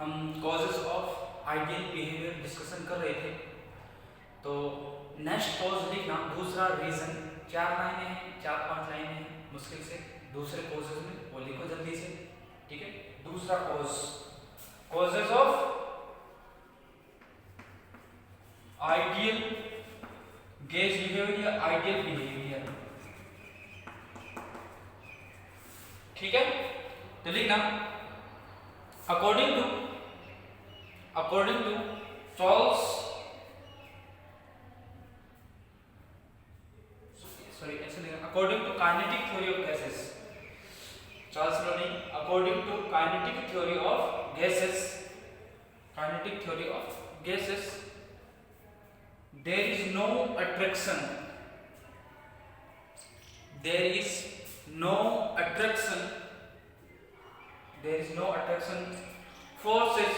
हम causes of ideal behaviour discussion कर रहे थे। तो नेक्स्ट कॉज लिखना, दूसरा रीजन, 4 लाइनें हैं, 4-5 लाइनें हैं मुश्किल से दूसरे कॉजेस में, वो लिखो जल्दी से। ठीक है, दूसरा causes of ideal gas behaviour या आइडियल बिहेवियर। ठीक है, तो लिखना according to Charles according to kinetic theory of gases, Charles Lowney, according to kinetic theory of gases, there is no attraction forces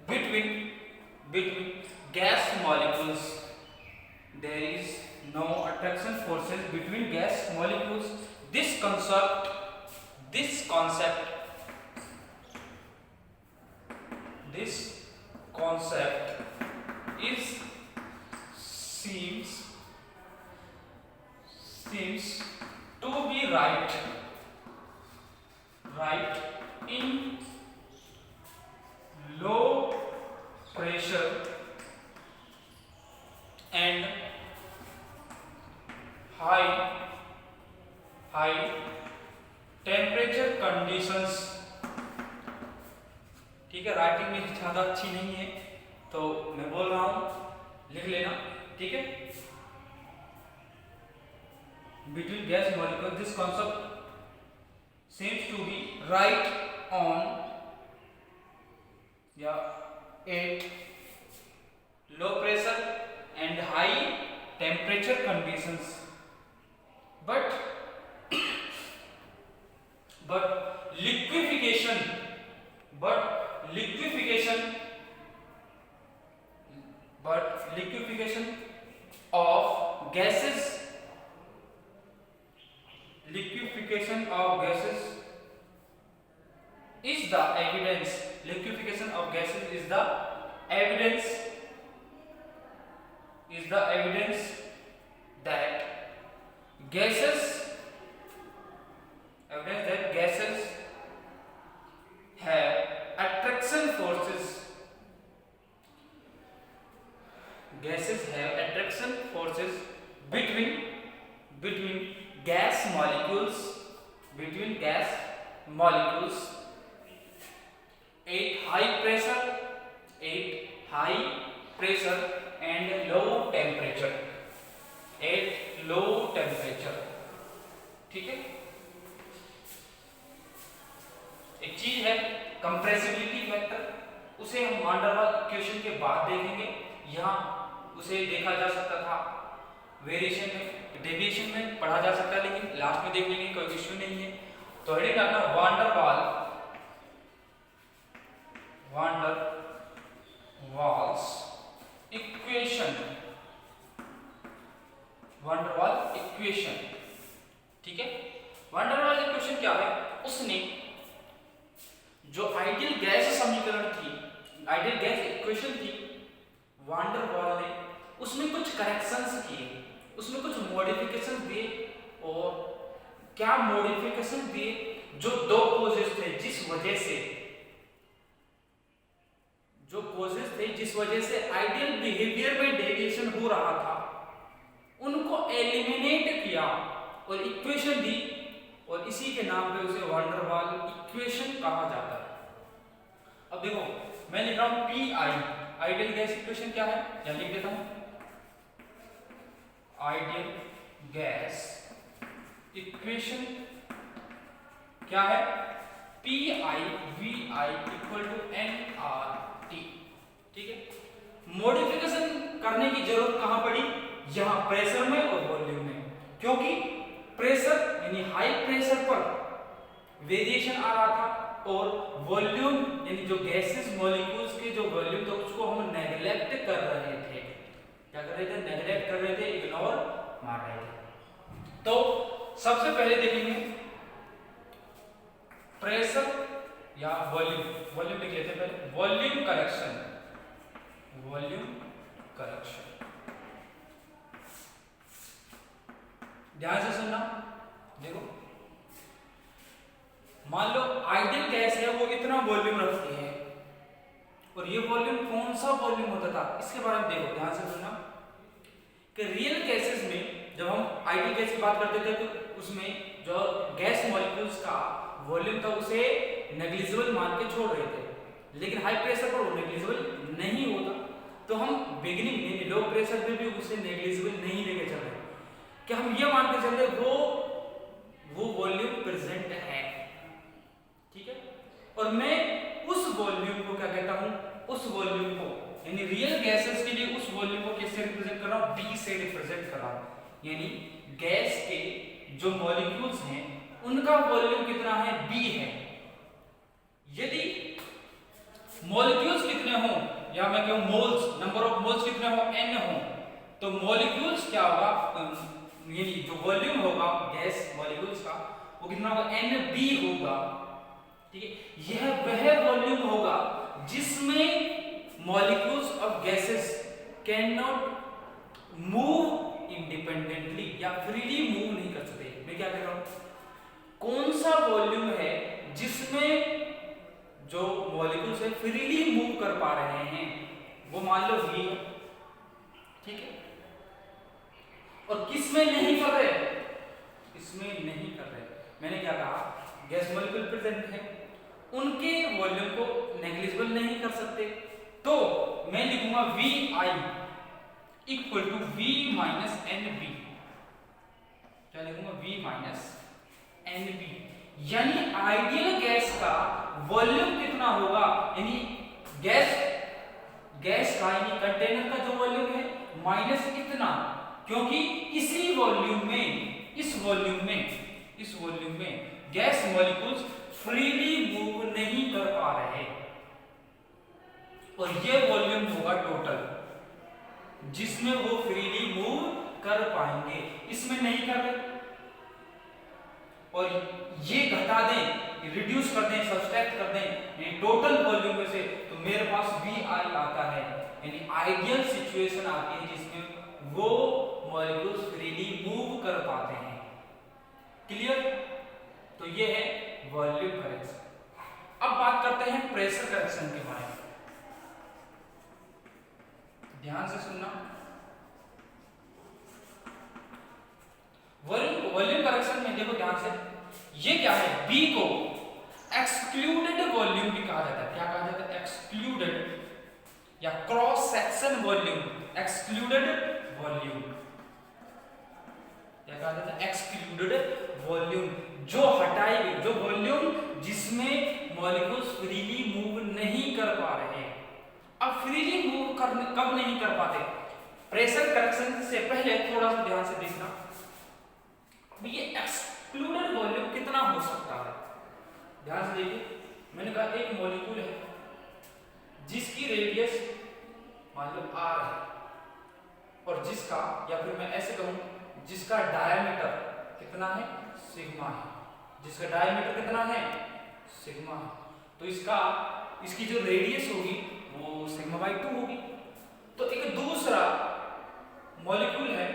between gas molecules. There is no attraction forces between gas molecules. This concept is seems to be right in low pressure and high temperature conditions। ठीक है, writing में ज़्यादा अच्छी नहीं है तो मैं बोल रहा हूं, लिख लेना। ठीक है, between gas molecules this concept seems to be right on at low pressure and high temperature conditions, but liquefaction of gases is the evidence that gases have attraction forces between gas molecules at high pressure and low temperature। ठीक है, एक चीज है compressibility factor, उसे हम van der वाल equation के बाद देखेंगे। यहाँ उसे देखा जा सकता था वेरिएशन में, डेविएशन में पढ़ा जा सकता है, लेकिन लास्ट में देख लेंगे, कोई इश्यू नहीं है। तो हेडिंग डालना वान डेर वाल्स इक्वेशन। ठीक है, वान डेर वाल इक्वेशन क्या है? उसने जो आइडियल गैस समीकरण थी, आइडियल गैस इक्वेशन थी, वान डेर वाल ने उसमें कुछ करेक्शंस किए, उसमें कुछ मॉडिफिकेशन दिए। और क्या मॉडिफिकेशन दिए? जो दो कॉजेस थे जिस वजह से आइडियल बिहेवियर में डेविएशन हो रहा था, उनको एलिमिनेट किया और इक्वेशन दी, और इसी के नाम पे उसे वान डेर वाल इक्वेशन कहा जाता है। अब देखो, मैं लिख रहा हूं PI, आइडियल गैस इक्वेशन क्या है, या लिख देता हूं, आइडियल गैस इक्वेशन क्या है? PIVI equal to nRT। ठीक है, मॉडिफिकेशन करने की जरूरत कहां पड़ी? यहां प्रेशर में और वॉल्यूम में, क्योंकि प्रेशर यानी हाई प्रेशर पर वेरिएशन आ रहा था, और वॉल्यूम यानी जो गैसेस मॉलिक्यूल्स के जो वॉल्यूम था उसको हम नेग्लेक्ट कर रहे थे। क्या कर रहे थे? नेग्लेक्ट कर रहे थे, इग्नोर मार रहे थे। तो सबसे पहले देखेंगे प्रेशर या वॉल्यूम लिख लेते हैं पहले, वॉल्यूम करेक्शन, वॉल्यूम करेक्शन। ध्यान से सुनना, देखो मान लो आइडियल गैस है वो इतना वॉल्यूम रखती है, और ये वॉल्यूम कौन सा वॉल्यूम होता था इसके बारे में देखो, ध्यान से सुनना कि रियल गैसेस में जब हम आइडियल गैस की बात करते थे तो उसमें जो गैस मॉलिक्यूल्स का वॉल्यूम था उसे नेग्लिजिबल मान के छोड़ रहे थे, लेकिन हाई प्रेशर पर वो नेग्लिजिबल नहीं होता, तो हम बिगिनिंग में लो प्रेशर पे भी उसे नेग्लिजिबल नहीं लेके चल रहे, कि हम ये मान के चल रहे वो वॉल्यूम प्रेजेंट है, ठीक है। और मैं उस वॉल्यूम को क्या कहता हूं, उस वॉल्यूम को यानी रियल गैसेस के लिए उस वॉल्यूम को किससे रिप्रेजेंट कर रहा हूं, बी से रिप्रेजेंट कर रहा हूं, यानी गैस के जो मॉलिक्यूल्स हैं उनका वॉल्यूम कितना है, बी है। यदि मॉलिक्यूल्स कितने हो, या मैं कहूं मोल्स, नंबर ऑफ मोल्स कितने हो, n हो, तो मॉलिक्यूल्स क्या होगा, यानी जो वॉल्यूम होगा गैस मॉलिक्यूल्स का वो कितना होगा, NB होगा, ठीक है। यह वह वॉल्यूम होगा जिसमें molecules of gases can not move independently या फ्रीली मूव नहीं कर सकते। मैं क्या कह रहा हूं, कौन सा वॉल्यूम है जिसमें जो मॉलिक्यूल्स है फ्रीली मूव कर पा रहे हैं, वो मान लो V है, ठीक है। और किस में नहीं कर रहे, इसमें नहीं कर रहे, मैंने क्या कहा, गैस मॉलिक्यूल प्रेजेंट है, उनके वॉल्यूम को नेग्लिजिबल नहीं कर सकते, तो मैं लिखूंगा VI equal to V minus NB, क्या लिखूंगा, V माइनस NB, यानी आइडियल गैस का वॉल्यूम कितना होगा, यानी गैस का यानी कंटेनर का जो वॉल्यूम है माइनस इतना, क्योंकि इसी वॉल्यूम में, इस वॉल्यूम में गैस मॉलिक्यूल्स फ्रीली मूव नहीं कर पा रहे, और ये वॉल्यूम होगा टोटल जिसमें वो फ्रीली मूव कर पाएंगे, इसमें नहीं कर रहे, और ये घटा दें, रिड्यूस कर दें, सब्सट्रैक्ट कर दें टोटल वॉल्यूम में से, तो मेरे पास VI आता है, यानी आइडियल सिचुएशन आती है जिसमें वो मॉलिक्यूल्स फ्रीली मूव कर पाते हैं। क्लियर? तो ये है वॉल्यूम करेक्शन। अब बात करते हैं प्रेशर करेक्शन के बारे में, ध्यान से सुनना। वॉल्यूम करेक्शन में देखो ध्यान से, ये क्या है, B को एक्सक्लूडेड वॉल्यूम भी कहा जाता है, क्या कहा जाता है, एक्सक्लूडेड या cross section volume, excluded volume, क्या कहा जाता है, एक्सक्लूडेड वॉल्यूम, जो हटाई गई, जो वॉल्यूम जिसमें मॉलिक्यूल्स फ्रीली मूव नहीं कर पा रहे हैं। अब फ्रीली मूव कब नहीं कर पाते, प्रेशर करेक्शन से पहले थोड़ा सा ध्यान से देखना, ये एक्सक्लूडेड वॉल्यूम कितना हो सकता है, ध्यान से देखिए। मैंने कहा एक मॉलिक्यूल है जिसकी रेडियस मान लो r है, और जिसका, या फिर मैं ऐसे कहूं जिसका डायमीटर कितना है, सिग्मा है, जिसका डायमीटर कितना है, सिग्मा है, तो इसकी जो रेडियस होगी वो सिग्मा बाई 2 होगी। तो एक दूसरा मॉलिक्यूल है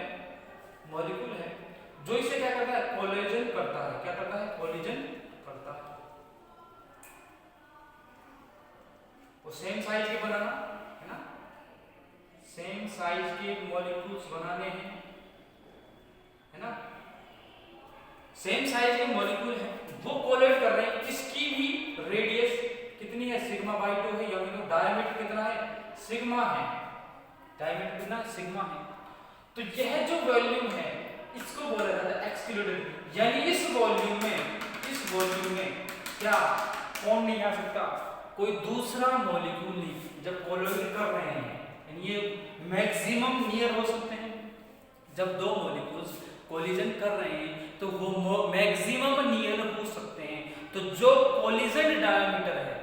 जो इसे क्या करता है, कोलिजन करता है, क्या करता है, कोलिजन करता है, वो सेम साइज के बनाना है ना, सेम साइज के मॉलिक्यूल्स बनाने हैं, है ना, सेम साइज के मॉलिक्यूल है, वो कोलाइड कर रहे हैं, इसकी भी रेडियस कितनी है, सिग्मा बाई 2 है, यानी डायमीटर कितना है, सिग्मा है, डायमीटर कितना, सिग्मा है। तो यह जो वॉल्यूम है इसको बोला जाता है एक्सक्लूडेड, यानी इस वॉल्यूम में क्या कौन नहीं आ सकता, कोई दूसरा मॉलिक्यूल नहीं, जब कोलाइड कर रहे हैं, यानी ये मैक्सिमम नियर हो सकते हैं, जब दो मॉलिक्यूल्स कोलिजन कर रहे हैं तो वो मैक्सिमम नियर हो सकते हैं। तो जो कोलिजन डायमीटर है,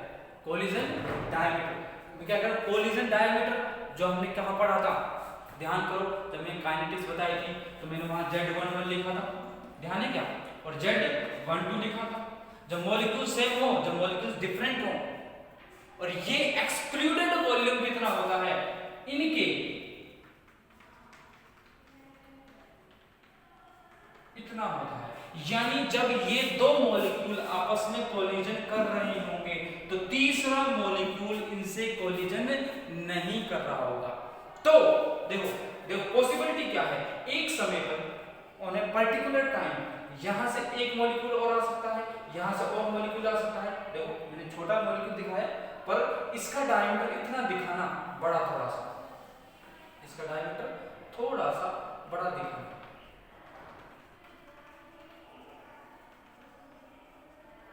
कोलिजन डायमीटर क्या कर, कोलिजन डायमीटर जो हमने कहां पढ़ा था, ध्यान करो, जब मैंने काइनेटिक्स बताई थी तो मैंने वहां Z11 लिखा था, ध्यान है क्या, और Z12 लिखा था। जब मॉलिक्यूल सेम हो, जब मॉलिक्यूल्स डिफरेंट हो, और ये एक्सक्लूडेड वॉल्यूम कितना होता है इनके, इतना होता है। यानी जब ये दो मॉलिक्यूल आपस में कोलिजन कर रहे होंगे तो तीसरा मॉलिक्यूल इनसे कोलिजन नहीं कर रहा होगा। तो देखो देखो पॉसिबिलिटी क्या है, एक समय पर ऑन ए पर्टिकुलर टाइम यहां से एक मॉलिक्यूल और आ सकता है, यहां से और मॉलिक्यूल आ सकता है। देखो मैंने छोटा मॉलिक्यूल दिखाया पर इसका डायमीटर इतना दिखाना बड़ा, थोड़ा सा इसका डायमीटर थोड़ा सा बड़ा दिखाना,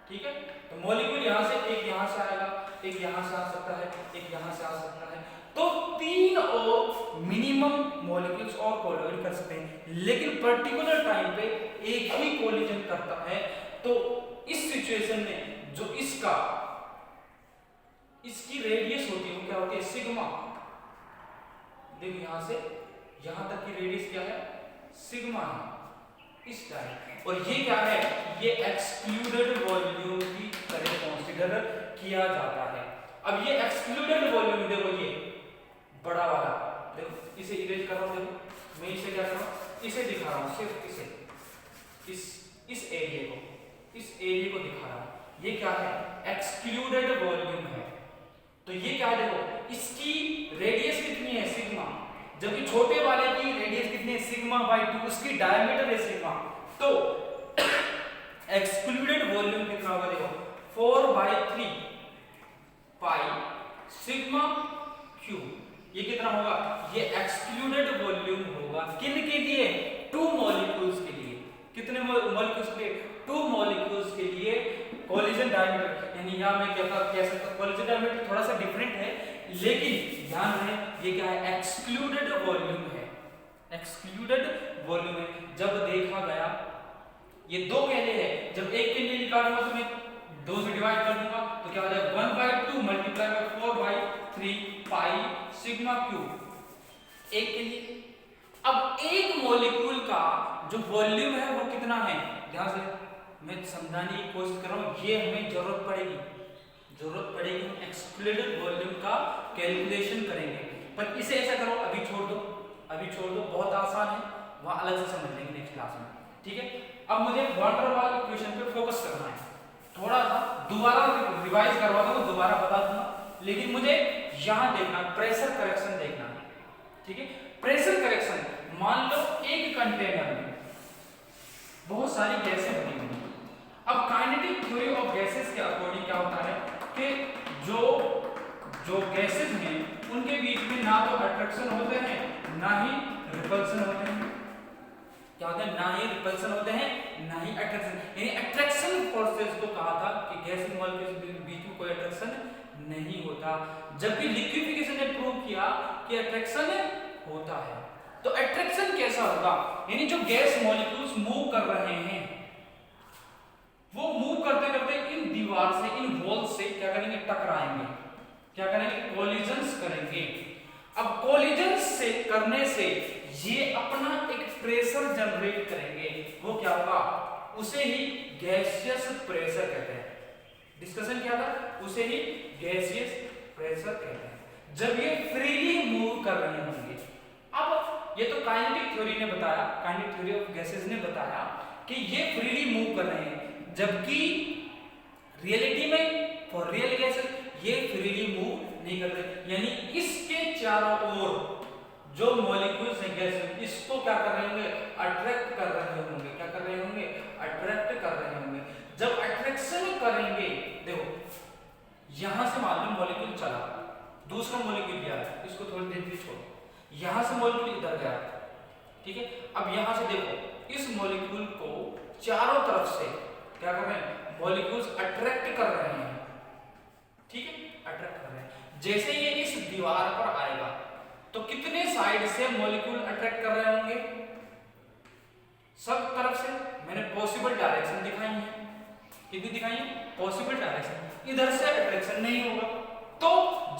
ठीक है। तो मॉलिक्यूल यहां से एक यहां से आएगा, एक यहां से आ सकता है, एक यहां से आ सकता है, तो तीन और मिनिमम मॉलिक्यूल्स और कोलिजन कर सकते हैं, लेकिन पर्टिकुलर टाइम पे एक ही कोलिजन करता है। तो इस सिचुएशन में जो इसकी रेडियस होती है वो क्या होती है, सिग्मा। देखो यहां से यहां तक की रेडियस क्या है, सिग्मा है इस टाइप। और ये क्या है, ये एक्सक्लूडेड वॉल्यूम की तरह कंसीडर किया जाता है। अब ये एक्सक्लूडेड वॉल्यूम देखो, ये बड़ा वाला देखो, इसे इरेज कर रहा हूं, देखो मैं इसे क्या कर रहा हूं, इसे दिखा रहा हूं, सिर्फ इसे इस एरिया को दिखा रहा हूं। ये क्या है, एक्सक्लूडेड वॉल्यूम है। तो ये क्या है, देखो इसकी रेडियस कितनी है, सिग्मा, जबकि छोटे वाले की रेडियस कितनी है, सिग्मा बाई 2, उसकी डायमीटर है सिग्मा। तो एक्सक्लूडेड वॉल्यूम कितना होगा, देखो 4/3 पाई सिग्मा क्यू। ये कितना होगा, ये एक्सक्लूडेड वॉल्यूम होगा किन के लिए, 2 मॉलिक्यूल्स के लिए। कितने मॉलिक्यूल्स के लिए, 2 मॉलिक्यूल्स के लिए कोलिजन डायमीटर, यानी यहां मैं क्या कह सकता हूं, कोलिजन डायमीटर थोड़ा सा डिफरेंट है, लेकिन ध्यान रहे ये क्या है, एक्सक्लूडेड वॉल्यूम है, एक्सक्लूडेड वॉल्यूम है। जब देखा गया ये 2 के लिए है, जब एक के लिए निकालूंगा तो मैं 2 से डिवाइड कर दूंगा तो क्या हो जाएगा, 1/2 multiply by 4/3 pi sigma Q एक के लिए। अब एक मॉलिक्यूल का जो वॉल्यूम है वो कितना है, ध्यान से मैं समझाने की कोशिश कर रहा हूं, ये हमें जरूरत पड़ेगी हम एक्सक्लूडेड वॉल्यूम का कैलकुलेशन करेंगे। पर इसे ऐसा करो, अभी छोड़ दो, बहुत आसान है, वहां अलग से समझ लेंगे नेक्स्ट क्लास में, ठीक है। अब मुझे वाटर वाल इक्वेशन पे फोकस करना है, थोड़ा सा दोबारा रिवाइज करवा दूंगा, दोबारा बता दूंगा, लेकिन मुझे यहां देखना, प्रेशर करेक्शन देखना है, ठीक है। प्रेशर करेक्शन, मान लो एक कंटेनर में बहुत सारी गैसें बनी हुई। अब काइनेटिक थ्योरी ऑफ गैसेस के अकॉर्डिंग क्या होता है कि जो गैसेस हैं उनके बीच में ना तो अट्रैक्शन होते हैं ना ही रिपल्सन होते हैं। क्या होते हैं, ना ही रिपल्सन होते हैं ना ही अट्रैक्शन। यानी अट्रैक्शन फोर्सेस को कहा था कि गैस मॉलिक्यूल्स के बीच में कोई अट्रैक्शन नहीं होता, जबकि लिक्विफिकेशन ने प्रूव किया कि अट्रैक्शन होता है। तो अट्रैक्शन कैसा होगा, यानी जो गैस मॉलिक्यूल्स मूव कर रहे हैं वो मूव करते करते इन दीवार से, इन वॉल से क्या करेंगे, टकराएंगे, क्या करेंगे, कोलिजन्स करेंगे। अब कोलिजन्स से करने से ये अपना एक प्रेशर जनरेट करेंगे, वो क्या होगा, उसे ही गैसियस प्रेशर कहते हैं। डिस्कशन क्या था, उसे ही गैसियस प्रेशर कहते हैं, जब ये फ्रीली मूव कर रहे होंगे। अब ये तो काइनेटिक थ्योरी ने बताया, काइनेटिक थ्योरी ऑफ गैसेस ने बताया कि ये फ्रीली मूव कर रहे हैं, जबकि रियलिटी में फॉर रियल गैसेस ये फ्रीली मूव नहीं कर रहे। यानी इसके चारों ओर जो मॉलिक्यूल्स हैं गैस, इसको क्या कर रहे होंगे, अट्रैक्ट कर रहे होंगे। क्या कर रहे होंगे, अट्रैक्ट कर रहे होंगे। जब अट्रैक्शन करेंगे, देखो यहां से मान लो मॉलिक्यूल चला, दूसरा मॉलिक्यूल गया, इसको थोड़ी देर के छोड़ो, यहां से मॉलिक्यूल इधर गया, ठीक है। अब यहां से देखो इस मॉलिक्यूल को चारों तरफ से क्या कर रहे हैं, मॉलिक्यूल्स अट्रैक्ट कर रहे हैं, ठीक है, अट्रैक्ट कर रहे हैं। जैसे ये इस दीवार पर आएगा तो कितने साइड से मॉलिक्यूल अट्रैक्ट कर रहे होंगे, सब तरफ से। मैंने पॉसिबल डायरेक्शन दिखाई है, कितनी दिखाई है, पॉसिबल डायरेक्शन। इधर से अट्रैक्शन नहीं होगा, तो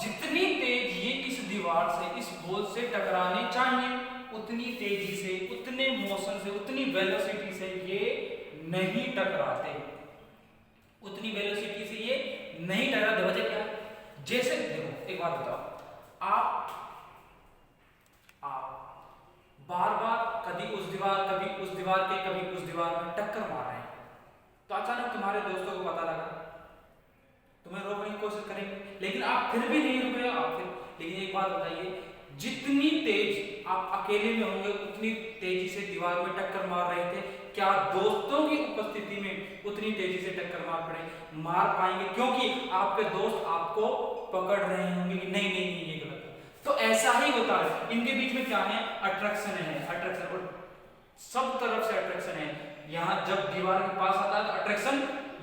जितनी तेज ये इस दीवार से, इस वॉल से टकराने चाहिए, उतनी तेजी से, उतने मोशन से, उतनी वेलोसिटी से ये नहीं टकराते, जैसे देखो एक बात बताओ, आप बार बार कभी उस दीवार कभी उस दीवार के कभी उस दीवार में टक्कर मार रहे हैं, तो अचानक तुम्हारे दोस्तों को पता लगा, तुम्हें रोकने की कोशिश करेंगे, लेकिन आप फिर भी नहीं रुक रहे हो। आप फिर, लेकिन एक बात बताइए, जितनी तेज आप अकेले में होंगे उतनी तेजी से दीवार में टक्कर मार रहे थे, क्या दोस्तों की उपस्थिति में उतनी तेजी से टक्कर मार पाएंगे? क्योंकि आपके दोस्त आपको पकड़ रहे होंगे कि नहीं नहीं नहीं ये गलत है। तो ऐसा ही होता है, इनके बीच में क्या है? अट्रैक्शन है, अट्रैक्शन, और सब तरफ से अट्रैक्शन है। यहाँ जब दीवार के पास आता है तो अट्रैक्शन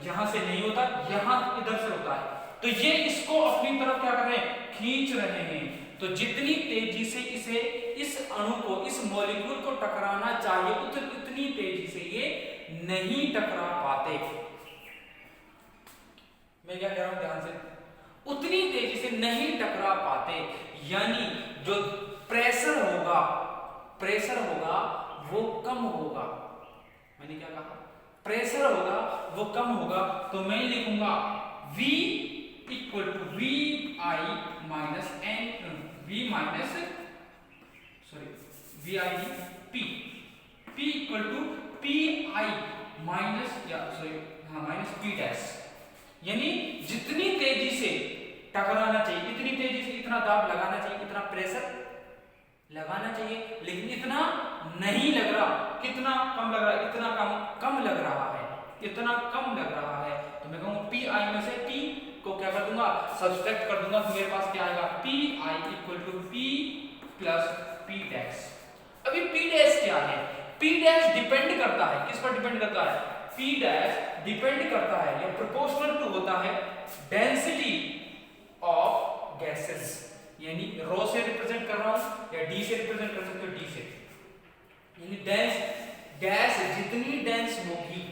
यहां से नहीं होता, यहां इधर से होता है, तो ये इसको अपनी तरफ क्या कर रहे हैं? खींच रहे हैं। तो जितनी तेजी से इसे, इस अणु को, इस मॉलिक्यूल को टकराना चाहिए, उतनी तेजी से ये नहीं टकरा पाते। मैं क्या कह रहा हूं ध्यान से, उतनी तेजी से नहीं टकरा पाते, यानी जो प्रेशर होगा वो कम होगा। मैंने क्या कहा? प्रेशर होगा वो कम होगा, तो मैं लिखूंगा V equal to V I P, P equal to P I minus P dash. यानी जितनी तेजी से टकराना चाहिए, इतनी तेजी से इतना दाब लगाना चाहिए, इतना प्रेशर लगाना चाहिए, लेकिन इतना नहीं लग रहा। कितना कम लग रहा है? इतना कम लग रहा है, इतना कम लग रहा है। तो मैं कहूंगा पी आई में से टी को क्या कर दूंगा? सब्सट्रैक्ट कर दूंगा, तो मेरे पास क्या आएगा? P I equal to P plus P dash. अभी पी डैश क्या है? पी डैश डिपेंड करता है, किस पर डिपेंड करता है? पी डैश डिपेंड करता है या प्रोपोर्शनल टू होता है डेंसिटी ऑफ गैसेस, यानी रो से रिप्रेजेंट कर रहा हूं या डी से रिप्रेजेंट कर सकते हो, डी से, यानी गैस जितनी डेंस होगी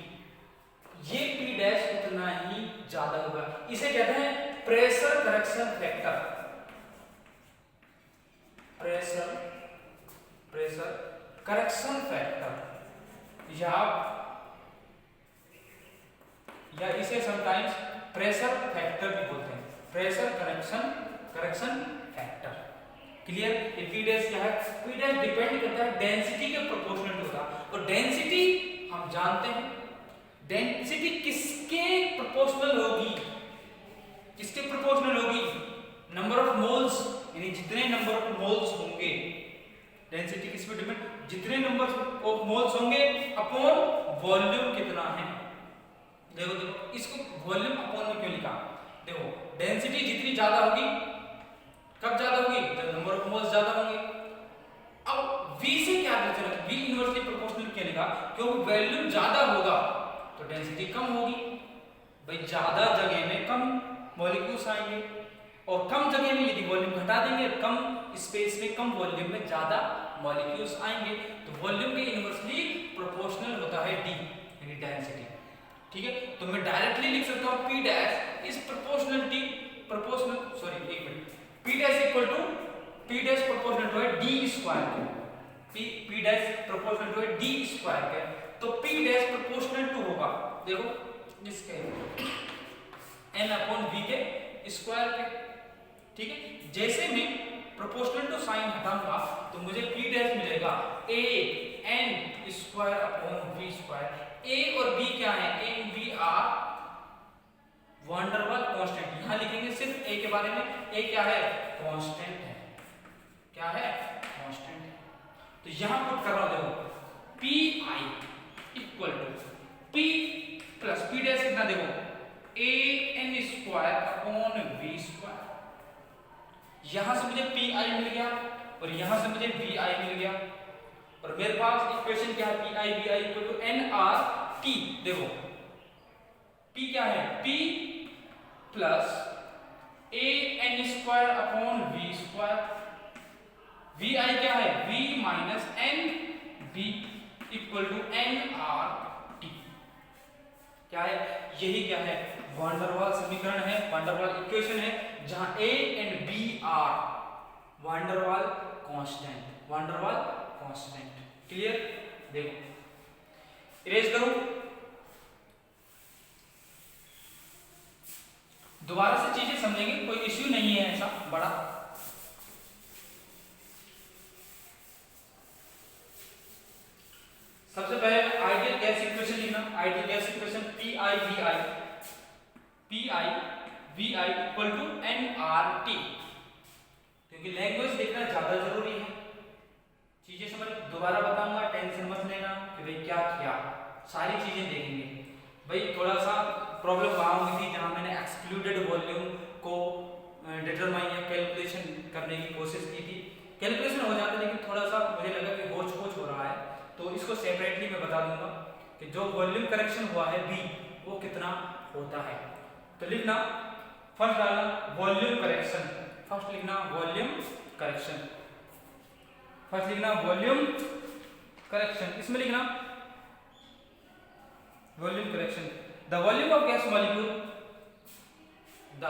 ये पी डैश उतना ही ज्यादा होगा। इसे कहते हैं pressure correction factor. Pressure correction factor या इसे समटाइम्स प्रेशर फैक्टर भी बोलते हैं, प्रेशर करेक्शन फैक्टर। क्लियर? ये पी डैश क्या है? पी डैश डिपेंड करता है डेंसिटी के प्रोपोर्शनल होगा, और डेंसिटी हम जानते हैं, डेंसिटी किसके प्रोपोर्शनल होगी? किसके प्रोपोर्शनल होगी? नंबर ऑफ मोल्स, यानी जितने नंबर ऑफ मोल्स होंगे, डेंसिटी किस पे डिपेंड? जितने नंबर ऑफ मोल्स होंगे अपॉन वॉल्यूम कितना है। देखो इसको वॉल्यूम अपॉन में क्यों लिखा? देखो डेंसिटी जितनी ज्यादा होगी, कब ज्यादा होगी? जब नंबर ऑफ मोल्स ज्यादा होंगे। अब V से क्या पता चला? V इनवर्सली प्रोपोर्शनल क्यों लिखा? क्योंकि वॉल्यूम ज्यादा होगा तो डेंसिटी कम होगी। भाई ज्यादा जगह में कम मॉलिक्यूल्स आएंगे, और कम जगह में यदि वॉल्यूम घटा देंगे, कम स्पेस में कम वॉल्यूम में ज्यादा मॉलिक्यूल्स आएंगे, तो वॉल्यूम के इनवर्सली प्रोपोर्शनल होता है D, यानी डेंसिटी। ठीक है, तो मैं डायरेक्टली लिख सकता हूं P डैश इज प्रोपोर्शनल एक minute, P dash equal to P dash proportional to है D स्क्वायर के, P डैश प्रोपोर्शनल टू है D स्क्वायर के, तो P डैश प्रोपोर्शनल टू होगा, देखो इसके n अपॉन v के स्क्वायर के। ठीक है, जैसे मैं प्रोपोर्शनल टू साइन हटाऊंगा तो मुझे P डैश मिलेगा a n square upon v square. a और b क्या है? a and b are van der Waals constant. यहां लिखेंगे सिर्फ a के बारे में, a क्या है? कांस्टेंट है। क्या है? कांस्टेंट है। तो यहां पुट कर रहा हूं, देखो P I equal to P plus P dash कितना? देखो a n square upon v square. यहां से मुझे पी आई मिल गया और यहां से मुझे वी आई मिल गया, और मेरे पास इक्वेशन क्या है? P I V I equal to N R T. देखो पी क्या है? P plus A N square upon V square. V I क्या है? V minus N V equal to N R T. क्या है? यही क्या है? वैन डर वाल्स समीकरण है, वैन डर वाल्स इक्वेशन है, जहां A and B are van der Waals constant, van der Waals constant. Clear? देखो इरेज करूं, दोबारा से चीजें समझेंगे, कोई इश्यू नहीं है ऐसा बड़ा। सबसे पहले आइडियल गैस इक्वेशन लिखना। Ideal gas equation PI equal to nRT। क्योंकि लैंग्वेज देखना ज्यादा जरूरी है, चीजें समझ। दोबारा बताऊंगा, टेंशन मत लेना कि भाई क्या किया, सारी चीजें देखेंगे। भाई थोड़ा सा प्रॉब्लम वहां हुई थी जहां मैंने एक्सक्लूडेड वॉल्यूम को डिटरमाइन या कैलकुलेशन करने की कोशिश की थी। कैलकुलेशन हो जाता है लेकिन थोड़ा सा मुझे लगा कि होच पोच हो रहा है, तो इसको सेपरेटली मैं बता दूंगा कि जो वॉल्यूम करेक्शन हुआ है B वो कितना होता है। तो लिखना, फर्स्ट डालना वॉल्यूम करेक्शन, फर्स्ट लिखना वॉल्यूम करेक्शन, फर्स्ट लिखना वॉल्यूम करेक्शन। इसमें लिखना volume correction, the volume of gas molecule, the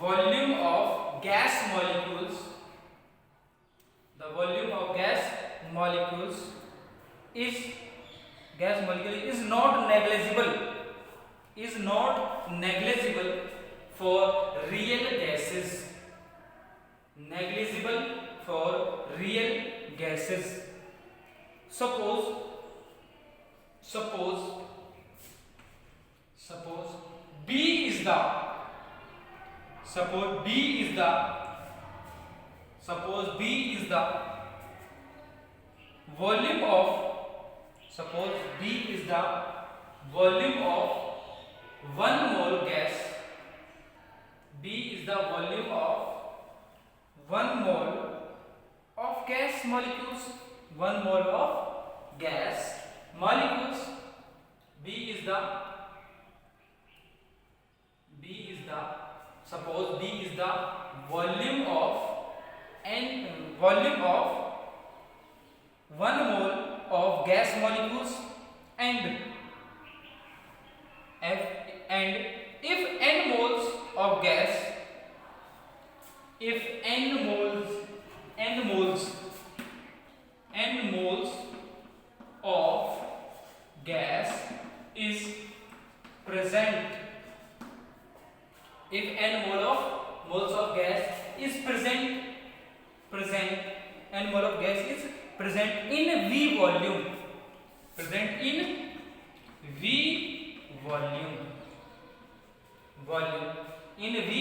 volume of gas molecules, the volume of gas molecules is not negligible for real gases, negligible for real gases. Suppose B is the volume of, suppose B is the volume of 1 mole gas, B is the volume of 1 mole of gas molecules, 1 mole of gas molecules. B is the suppose B is the volume of 1 mole of gas molecules, and if n moles of gas, if n moles of gas is present, if n moles of gas is present, n mole of gas is present in V volume, present in V volume, in V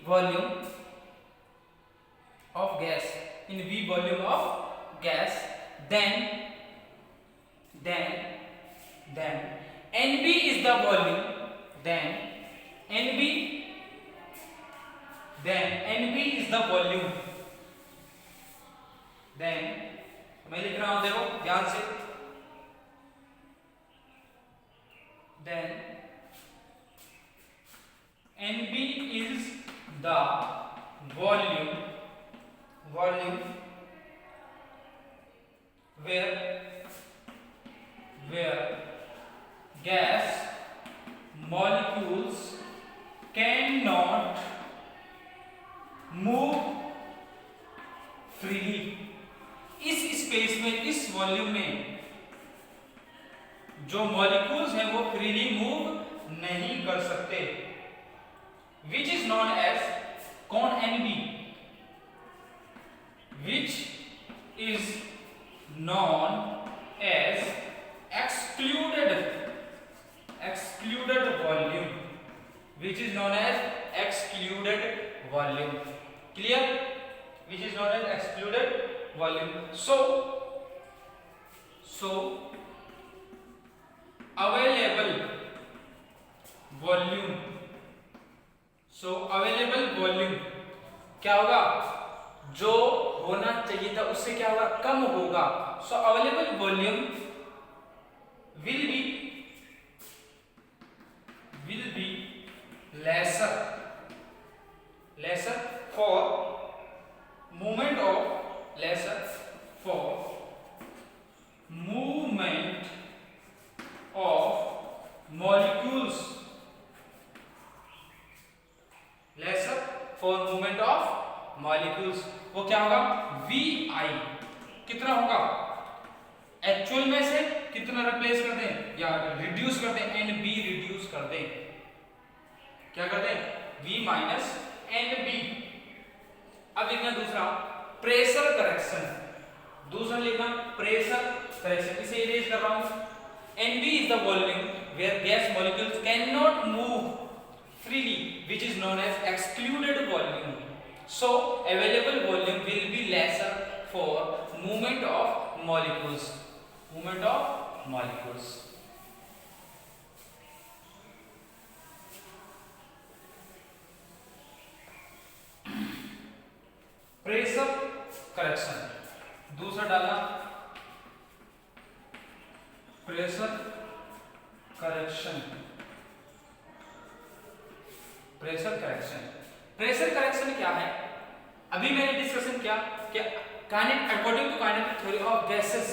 volume of gas, in V volume of gas, then NB is the volume, then NB is the volume, then मैं लिख रहा हूं, देखो ध्यान से, then NB is the volume where gas molecules cannot move freely. इस space में, इस वॉल्यूम में जो मॉलिक्यूल्स हैं वो फ्रीली मूव नहीं कर सकते, विच इज नॉन एज, कौन NB, which is known as excluded volume, which is known as excluded volume. Clear? Which is known as excluded volume. So available volume क्या होगा, जो होना चाहिए था उससे क्या होगा, कम होगा. So available volume will be lesser for movement of molecules, lesser for movement of molecules. वो क्या होगा, VI कितना होगा, एक्चुअल में से कितना रिप्लेस कर दें या रिड्यूस कर दें, NB रिड्यूस कर दें, क्या कर दें, V माइनस एन बी। अब लिखना दूसरा प्रेशर करेक्शन, दूसरा लिखना प्रेशर करेक्शन, इसे इरेज कर रहा हूं। NB is the volume where gas molecules cannot move freely, which is known as excluded volume. So available volume will be lesser for movement of molecules. Movement of molecules. Pressure correction, दूसरा डालना pressure correction. Pressure correction, pressure correction क्या है? अभी मैंने discussion किया कि according to kinetic theory of gases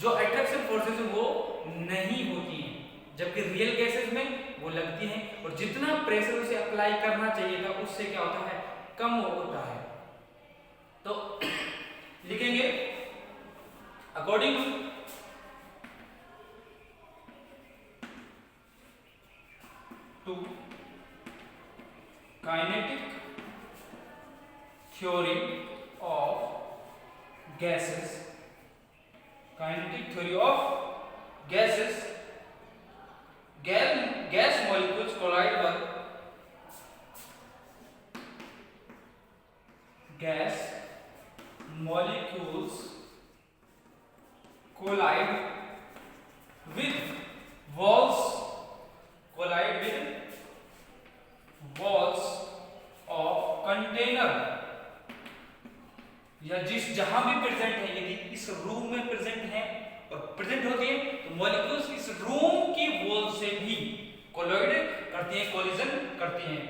जो attraction forces वो नहीं होती हैं, जबकि रियल गैसेस में वो लगती हैं, और जितना प्रेशर उसे अप्लाई करना चाहिए था उससे क्या होता है, कम होता है। तो लिखेंगे according to kinetic theory of gases, kinetic theory of gases, gas molecules collide पर, gas molecules collide with walls, collide with walls of container, या जहां भी प्रेजेंट है, यदि इस रूम में प्रेजेंट है और प्रेजेंट होती है तो मॉलिक्यूल्स इस रूम की वॉल से भी कोलाइड करती हैं, कोलिजन करती हैं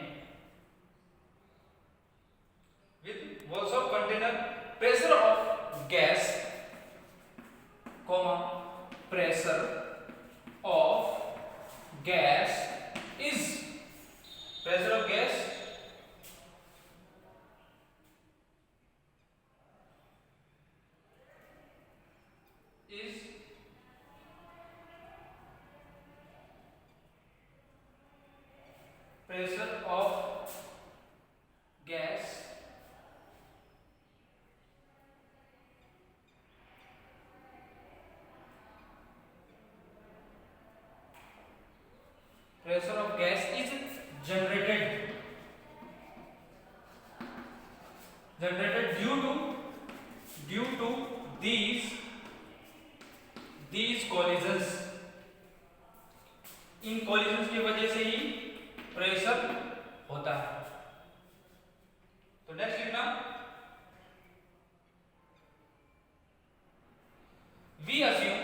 with walls of container. Pressure of gas, comma pressure of gas is, pressure of gas is pressure of gas pressure of gas is generated due to these collisions, in collisions की वजह से ही pressure होता है। तो next लिखना we assume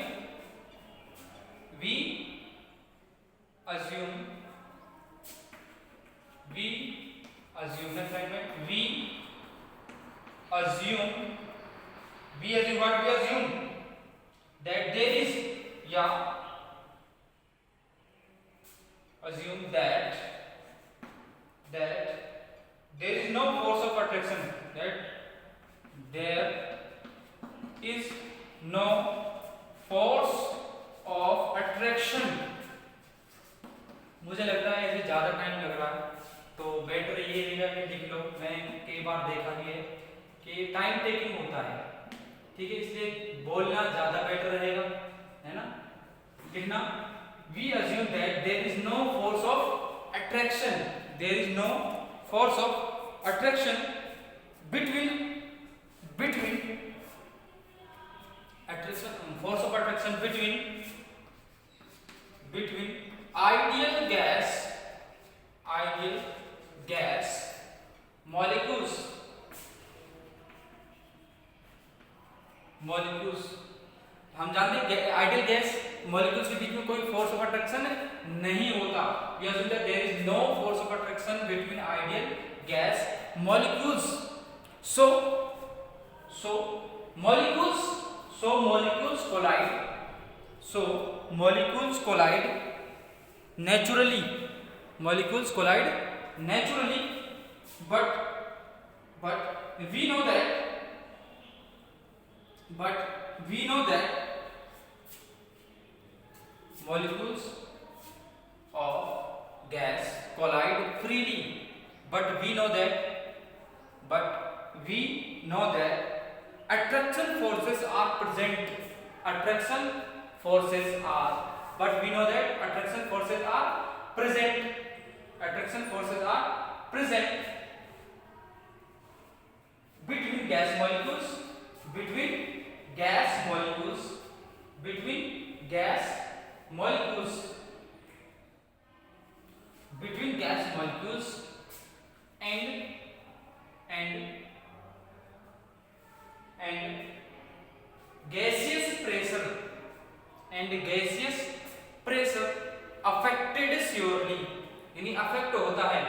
next line में we assume what we assume that there is, assume that there is no force of attraction, that there is no force of attraction। मुझे लगता है इसे ज्यादा टाइम लग रहा है, तो बेटर ये रहेगा कि लिख लो। मैं कई बार देखा भी है कि टाइम टेकिंग होता है, ठीक है, इसलिए बोलना ज्यादा बेटर रहेगा, है ना। लिखना we assume that there is no force of attraction, there is no force of attraction between attraction, force of attraction between ideal gas molecules, हम जानते हैं आइडियल गैस मॉलिक्यूल्स के बीच में कोई फोर्स ऑफ अट्रैक्शन नहीं होता। We assume that there is no force of attraction between ideal gas molecules. So molecules collide naturally. Molecules collide naturally, but we know that molecules of gas collide freely. but we know that attraction forces are present. Attraction forces are, but we know that attraction forces are present. Attraction forces are present between gas molecules, between gas molecules, between gas molecules, between gas molecules and gaseous pressure, and gaseous pressure affected surely, यानी affect होता है,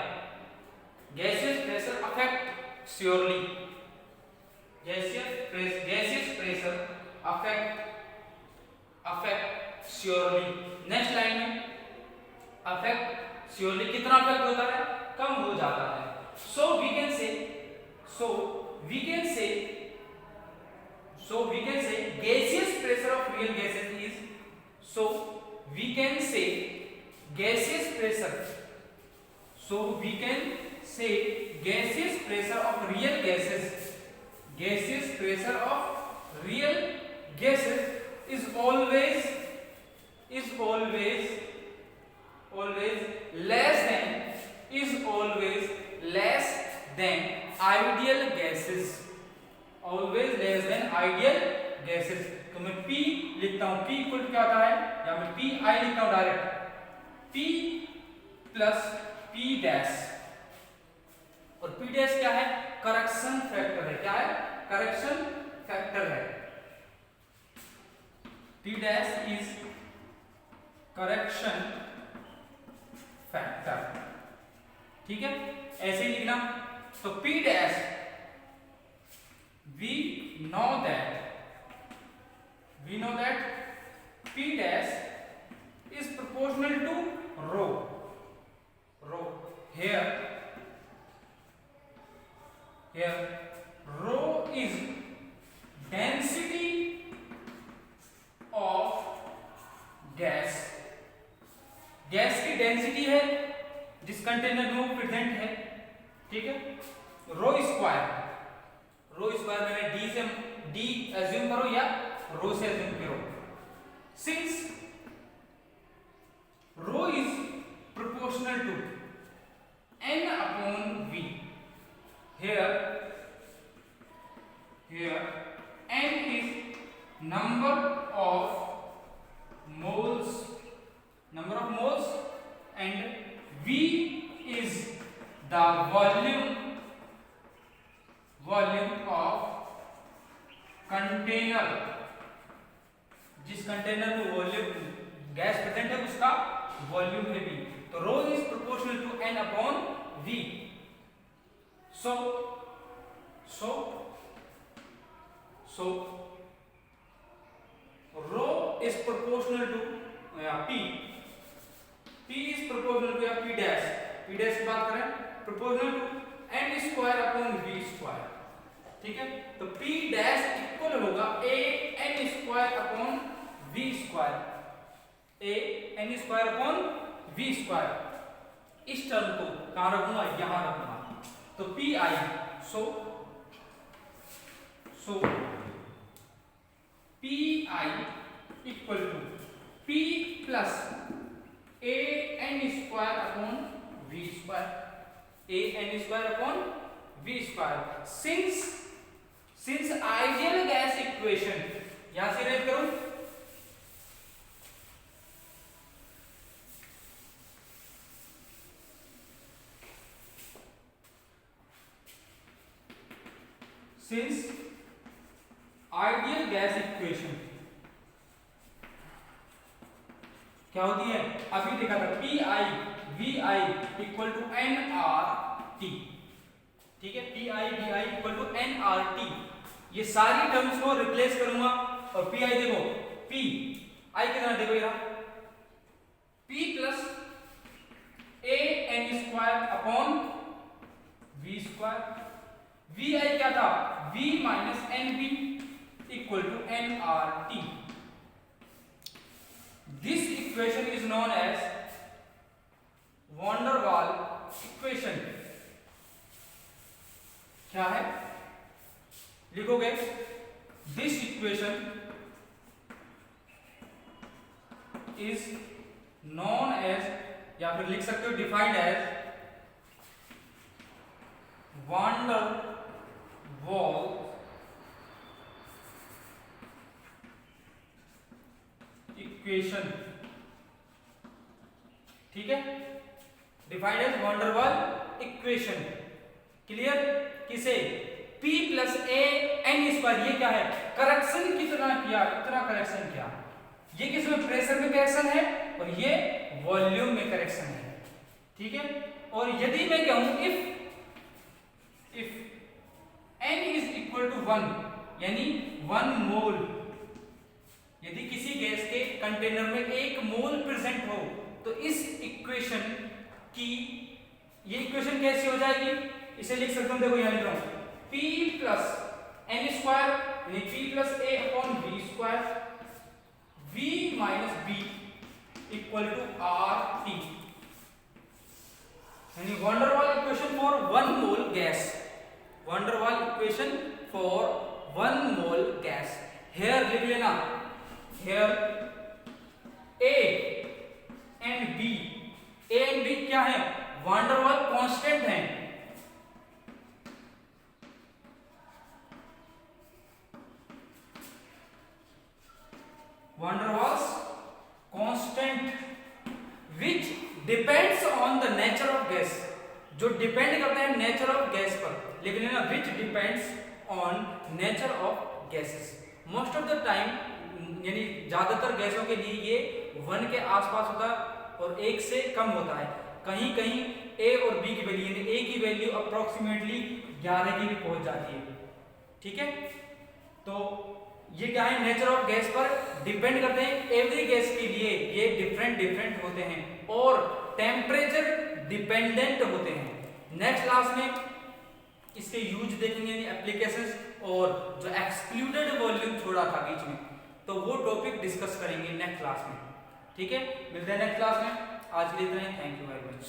gaseous pressure affect surely, gaseous pressure affect surely. Next line में affect surely कितना affect होता है, कम हो जाता है. So we can say gaseous pressure of real gases is, so we can say gaseous pressure of real gases, gaseous pressure of real gases is always less than ideal gases, always less than ideal gases. तो मैं P लिखता हूं, P equal क्या होता है, या मैं Pi लिखता हूं direct, P plus P dash, और P डैश क्या है, करेक्शन फैक्टर है. क्या है, करेक्शन फैक्टर है. P dash is correction factor. ठीक है, ऐसे ही लिखना. तो P dash, we know that P dash is proportional to rho. Here rho is density of gas. गैस की डेंसिटी है जिस कंटेनर में वो प्रेजेंट है. ठीक है, रो स्क्वायर मैंने डी एज्यूम करो या रो से एज्यूम करो. Since rho is proportional to n upon v, here n is number of moles and v is the volume of container. जिस कंटेनर में वॉल्यूम गैस प्रेजेंट है उसका volume है v. तो rho is proportional to n upon v. so rho is proportional to p is proportional to p dash की बात करें, proportional to n square upon v square. ठीक है, तो p डैश इक्वल होगा a n square upon v square, a n square upon v square. इस term को कहां रखूंगा, यहां रखूंगा. तो pi so pi equal to p plus a n square upon v square, a n square upon v square. Since ideal gas equation, यहां से rate करूं, सिंस आइडियल गैस इक्वेशन क्या होती है, अभी देखा था P I V I equal to N R T. ठीक है, P I V I equal to N R T. ये सारी टर्म्स को रिप्लेस करूंगा और पी आई देखो, पी आई कितना देखो यार, P plus A N square upon V square. V I क्या था, V minus N B equal to N R T. This equation is known as van der Waals equation. क्या है, लिखोगे this equation is known as, या फिर लिख सकते हो defined as one der Waals equation. ठीक है, defined as one der Waals equation. Clear? किसे? P plus A N square, ये क्या है, करेक्शन कितना किया, इतना करेक्शन किया। ये किसमें, प्रेशर में करेक्शन है और ये वॉल्यूम में करेक्शन है। ठीक है, और यदि मैं कहूं if n is equal to 1, यानी 1 मोल, यदि किसी गैस के कंटेनर में 1 मोल प्रेजेंट हो, तो इस इक्वेशन की, ये इक्वेशन कैसी हो जाएगी, इसे लिख सकता हूं, देखो यहां लिख रहा हूं, P प्लस एन स्क्वायर यानी P plus A upon V square, V minus B equal to R T, यानी van der Waals equation for 1 mole gas, van der Waals equation for 1 mole gas. Here लिख लेना, here A and B, A and B क्या है, van der वाल constant है। Van der Waals constant which depends on the nature of gas, जो depend करता है nature of gas पर, लिख लेना which depends on nature of gases. Most of the time, यानी ज्यादातर गैसों के लिए ये 1 के आसपास होता है और 1 से कम होता है। कहीं कहीं A और B की वैल्यू, यानी A की वैल्यू अप्रोक्सीमेटली 11 की भी पहुंच जाती है। ठीक है, तो ये क्या है, नेचर ऑफ गैस पर डिपेंड करते हैं। एवरी गैस के लिए ये डिफरेंट होते हैं और टेम्परेचर डिपेंडेंट होते हैं। नेक्स्ट क्लास में इसके यूज देखेंगे, यानी एप्लीकेशंस, और जो एक्सक्लूडेड वॉल्यूम छोड़ा था बीच में, तो वो टॉपिक डिस्कस करेंगे नेक्स्ट क्लास में। ठीक है, मिलते हैं नेक्स्ट क्लास में। आज के लिए इतना ही, थैंक यू वेरी मच।